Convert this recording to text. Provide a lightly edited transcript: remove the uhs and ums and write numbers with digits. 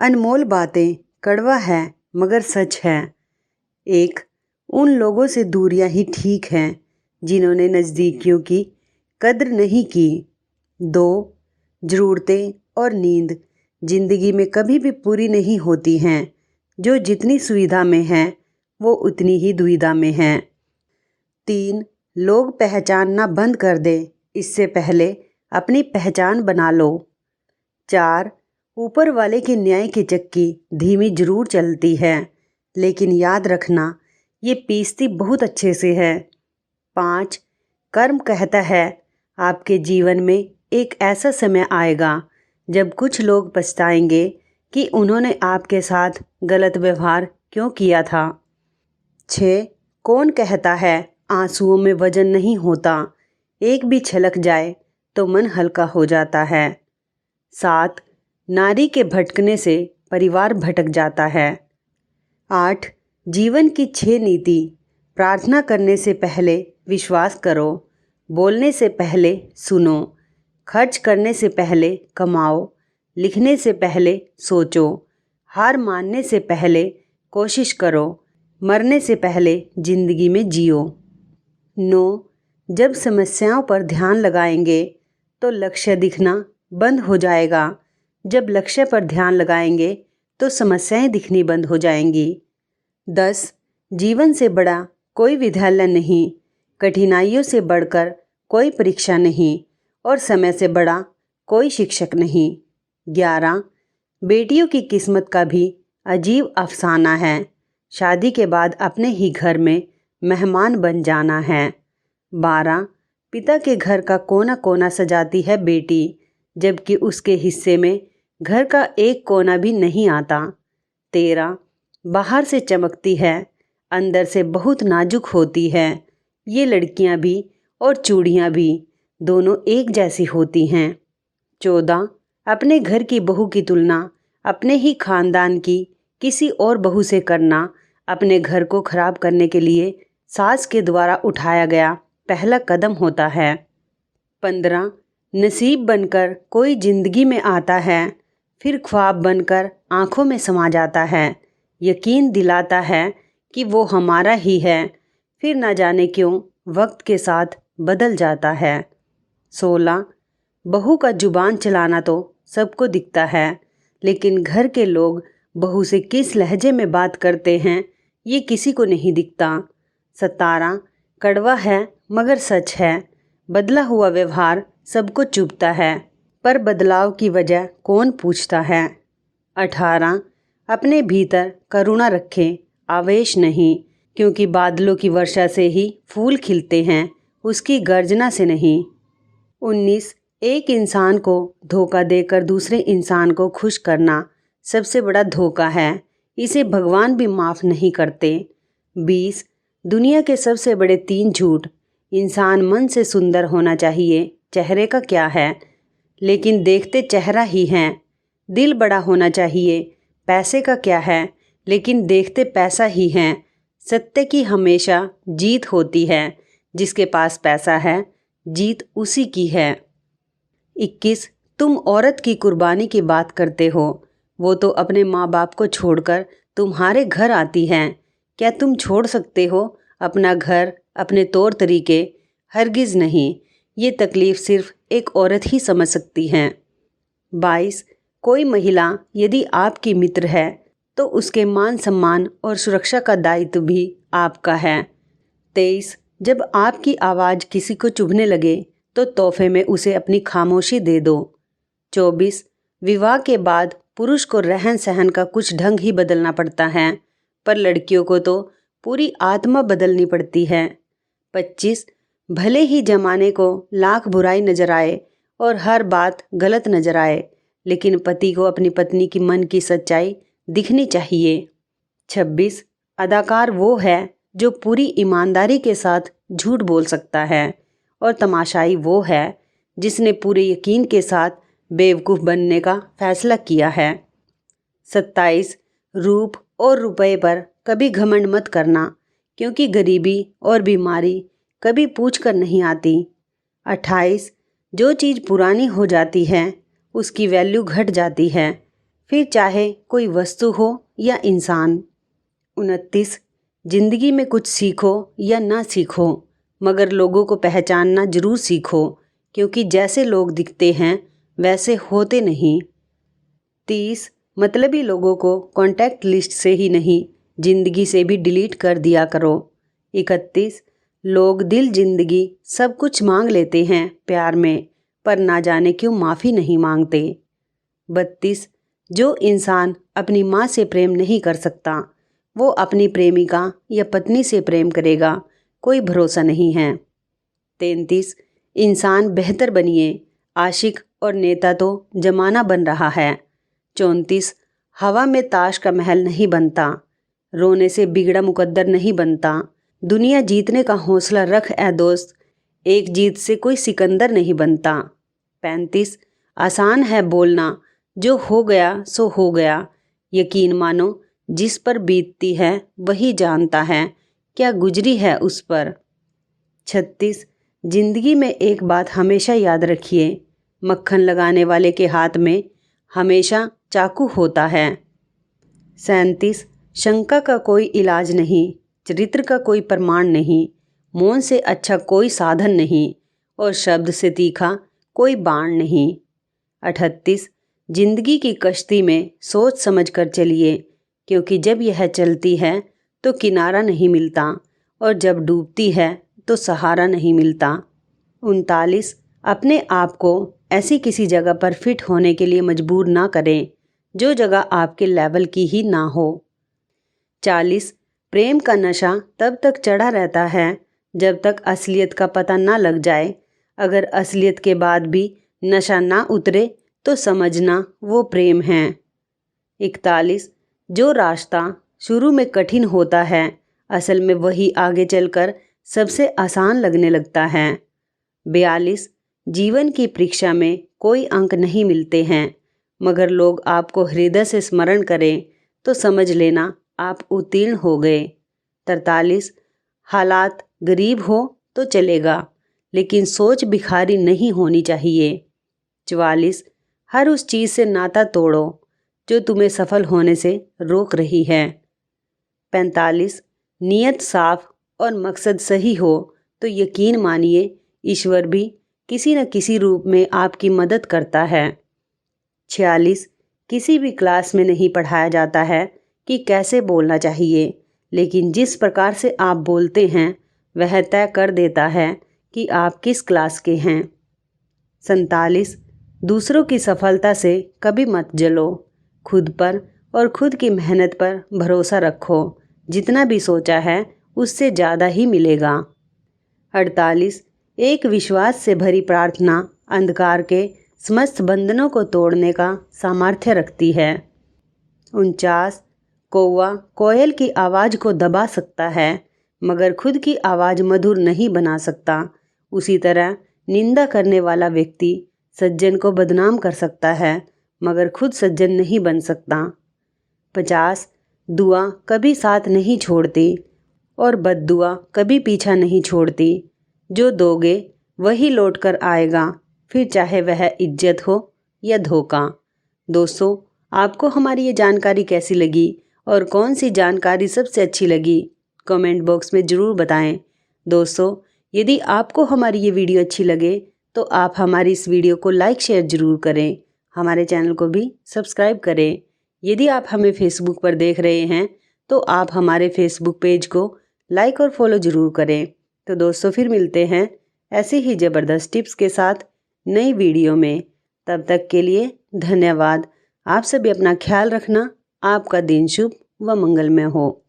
अनमोल बातें कड़वा है मगर सच है। एक, उन लोगों से दूरियां ही ठीक हैं जिन्होंने नज़दीकियों की कद्र नहीं की। दो, ज़रूरतें और नींद ज़िंदगी में कभी भी पूरी नहीं होती हैं। जो जितनी सुविधा में हैं वो उतनी ही दुविधा में हैं। तीन, लोग पहचानना बंद कर दें इससे पहले अपनी पहचान बना लो। चार, ऊपर वाले के न्याय की चक्की धीमी जरूर चलती है लेकिन याद रखना ये पीसती बहुत अच्छे से है। पाँच, कर्म कहता है आपके जीवन में एक ऐसा समय आएगा जब कुछ लोग पछताएंगे कि उन्होंने आपके साथ गलत व्यवहार क्यों किया था। 6, कौन कहता है आंसुओं में वजन नहीं होता, एक भी छलक जाए तो मन हल्का हो जाता है। 7, नारी के भटकने से परिवार भटक जाता है। 8, जीवन की 6 नीति। प्रार्थना करने से पहले विश्वास करो, बोलने से पहले सुनो, खर्च करने से पहले कमाओ, लिखने से पहले सोचो, हार मानने से पहले कोशिश करो, मरने से पहले जिंदगी में जियो। 9, जब समस्याओं पर ध्यान लगाएंगे तो लक्ष्य दिखना बंद हो जाएगा। जब लक्ष्य पर ध्यान लगाएंगे तो समस्याएं दिखनी बंद हो जाएंगी। 10, जीवन से बड़ा कोई विद्यालय नहीं, कठिनाइयों से बढ़कर कोई परीक्षा नहीं और समय से बड़ा कोई शिक्षक नहीं। 11, बेटियों की किस्मत का भी अजीब अफसाना है, शादी के बाद अपने ही घर में मेहमान बन जाना है। 12, पिता के घर का कोना कोना सजाती है बेटी, जबकि उसके हिस्से में घर का एक कोना भी नहीं आता। 13, बाहर से चमकती है, अंदर से बहुत नाजुक होती है। ये लड़कियां भी और चूड़ियां भी दोनों एक जैसी होती हैं। 14, अपने घर की बहू की तुलना अपने ही खानदान की किसी और बहू से करना अपने घर को खराब करने के लिए सास के द्वारा उठाया गया पहला कदम होता है। 15, नसीब बनकर कोई जिंदगी में आता है, फिर ख्वाब बनकर आंखों में समा जाता है, यकीन दिलाता है कि वो हमारा ही है, फिर ना जाने क्यों वक्त के साथ बदल जाता है। 16, बहू का जुबान चलाना तो सबको दिखता है, लेकिन घर के लोग बहू से किस लहजे में बात करते हैं ये किसी को नहीं दिखता। 17, कड़वा है मगर सच है, बदला हुआ व्यवहार सबको चुभता है पर बदलाव की वजह कौन पूछता है। 18, अपने भीतर करुणा रखें, आवेश नहीं, क्योंकि बादलों की वर्षा से ही फूल खिलते हैं, उसकी गर्जना से नहीं। 19, एक इंसान को धोखा देकर दूसरे इंसान को खुश करना सबसे बड़ा धोखा है, इसे भगवान भी माफ़ नहीं करते। 20, दुनिया के सबसे बड़े 3 झूठ। इंसान मन से सुंदर होना चाहिए, चेहरे का क्या है, लेकिन देखते चेहरा ही हैं। दिल बड़ा होना चाहिए, पैसे का क्या है, लेकिन देखते पैसा ही हैं। सत्य की हमेशा जीत होती है, जिसके पास पैसा है जीत उसी की है। 21, तुम औरत की कुर्बानी की बात करते हो, वो तो अपने माँ बाप को छोड़कर तुम्हारे घर आती हैं। क्या तुम छोड़ सकते हो अपना घर, अपने तौर तरीके? हरगिज़ नहीं, ये तकलीफ़ सिर्फ एक औरत ही समझ सकती है। 22, कोई महिला यदि आपकी मित्र है तो उसके मान सम्मान और सुरक्षा का दायित्व भी आपका है। 23, जब आपकी आवाज़ किसी को चुभने लगे तो तोहफे में उसे अपनी खामोशी दे दो। 24, विवाह के बाद पुरुष को रहन सहन का कुछ ढंग ही बदलना पड़ता है, पर लड़कियों को तो पूरी आत्मा बदलनी पड़ती है। 25, भले ही जमाने को लाख बुराई नजर आए और हर बात गलत नजर आए, लेकिन पति को अपनी पत्नी की मन की सच्चाई दिखनी चाहिए। 26, अदाकार वो है जो पूरी ईमानदारी के साथ झूठ बोल सकता है और तमाशाई वो है जिसने पूरे यकीन के साथ बेवकूफ़ बनने का फैसला किया है। 27, रूप और रुपए पर कभी घमंड मत करना, क्योंकि गरीबी और बीमारी कभी पूछ कर नहीं आती। 28, जो चीज़ पुरानी हो जाती है उसकी वैल्यू घट जाती है, फिर चाहे कोई वस्तु हो या इंसान। 29 जिंदगी में कुछ सीखो या ना सीखो, मगर लोगों को पहचानना जरूर सीखो, क्योंकि जैसे लोग दिखते हैं वैसे होते नहीं। 30 मतलबी लोगों को कॉन्टैक्ट लिस्ट से ही नहीं, जिंदगी से भी डिलीट कर दिया करो। 31 लोग दिल जिंदगी सब कुछ मांग लेते हैं प्यार में, पर ना जाने क्यों माफ़ी नहीं मांगते। 32 जो इंसान अपनी माँ से प्रेम नहीं कर सकता, वो अपनी प्रेमिका या पत्नी से प्रेम करेगा, कोई भरोसा नहीं है। 33 इंसान बेहतर बनिए, आशिक और नेता तो जमाना बन रहा है। 34 हवा में ताश का महल नहीं बनता, रोने से बिगड़ा मुकद्दर नहीं बनता। दुनिया जीतने का हौसला रख ए दोस्त, एक जीत से कोई सिकंदर नहीं बनता। 35 आसान है बोलना, जो हो गया सो हो गया, यकीन मानो जिस पर बीतती है वही जानता है क्या गुजरी है उस पर। 36 जिंदगी में एक बात हमेशा याद रखिए, मक्खन लगाने वाले के हाथ में हमेशा चाकू होता है। 37 शंका का कोई इलाज नहीं, चरित्र का कोई प्रमाण नहीं, मौन से अच्छा कोई साधन नहीं, और शब्द से तीखा कोई बाण नहीं। 38 जिंदगी की कश्ती में सोच समझ कर चलिए, क्योंकि जब यह चलती है तो किनारा नहीं मिलता, और जब डूबती है तो सहारा नहीं मिलता। 39 अपने आप को ऐसी किसी जगह पर फिट होने के लिए मजबूर ना करें जो जगह आपके लेवल की ही ना हो। 40 प्रेम का नशा तब तक चढ़ा रहता है जब तक असलियत का पता ना लग जाए, अगर असलियत के बाद भी नशा ना उतरे तो समझना वो प्रेम है। 41 जो रास्ता शुरू में कठिन होता है, असल में वही आगे चलकर सबसे आसान लगने लगता है। 42 जीवन की परीक्षा में कोई अंक नहीं मिलते हैं, मगर लोग आपको हृदय से स्मरण करें तो समझ लेना आप उत्तीर्ण हो गए। 43 हालात गरीब हो तो चलेगा, लेकिन सोच भिखारी नहीं होनी चाहिए। 44 हर उस चीज़ से नाता तोड़ो जो तुम्हें सफल होने से रोक रही है। 45 नीयत साफ और मकसद सही हो तो यकीन मानिए ईश्वर भी किसी न किसी रूप में आपकी मदद करता है। 46 किसी भी क्लास में नहीं पढ़ाया जाता है कि कैसे बोलना चाहिए, लेकिन जिस प्रकार से आप बोलते हैं वह तय कर देता है कि आप किस क्लास के हैं। 47 दूसरों की सफलता से कभी मत जलो, खुद पर और खुद की मेहनत पर भरोसा रखो, जितना भी सोचा है उससे ज़्यादा ही मिलेगा। 48 एक विश्वास से भरी प्रार्थना अंधकार के समस्त बंधनों को तोड़ने का सामर्थ्य रखती है। 49 कौवा कोयल की आवाज़ को दबा सकता है, मगर खुद की आवाज़ मधुर नहीं बना सकता। उसी तरह निंदा करने वाला व्यक्ति सज्जन को बदनाम कर सकता है, मगर खुद सज्जन नहीं बन सकता। 50 दुआ कभी साथ नहीं छोड़ती और बद्दुआ कभी पीछा नहीं छोड़ती, जो दोगे वही लौट कर आएगा, फिर चाहे वह इज्जत हो या धोखा। दोस्तों, आपको हमारी ये जानकारी कैसी लगी और कौन सी जानकारी सबसे अच्छी लगी, कमेंट बॉक्स में ज़रूर बताएं। दोस्तों, यदि आपको हमारी ये वीडियो अच्छी लगे तो आप हमारी इस वीडियो को लाइक शेयर ज़रूर करें, हमारे चैनल को भी सब्सक्राइब करें। यदि आप हमें फेसबुक पर देख रहे हैं तो आप हमारे फेसबुक पेज को लाइक और फॉलो ज़रूर करें। तो दोस्तों, फिर मिलते हैं ऐसे ही ज़बरदस्त टिप्स के साथ नई वीडियो में। तब तक के लिए धन्यवाद। आप सभी अपना ख्याल रखना। आपका दिन शुभ व मंगलमय हो।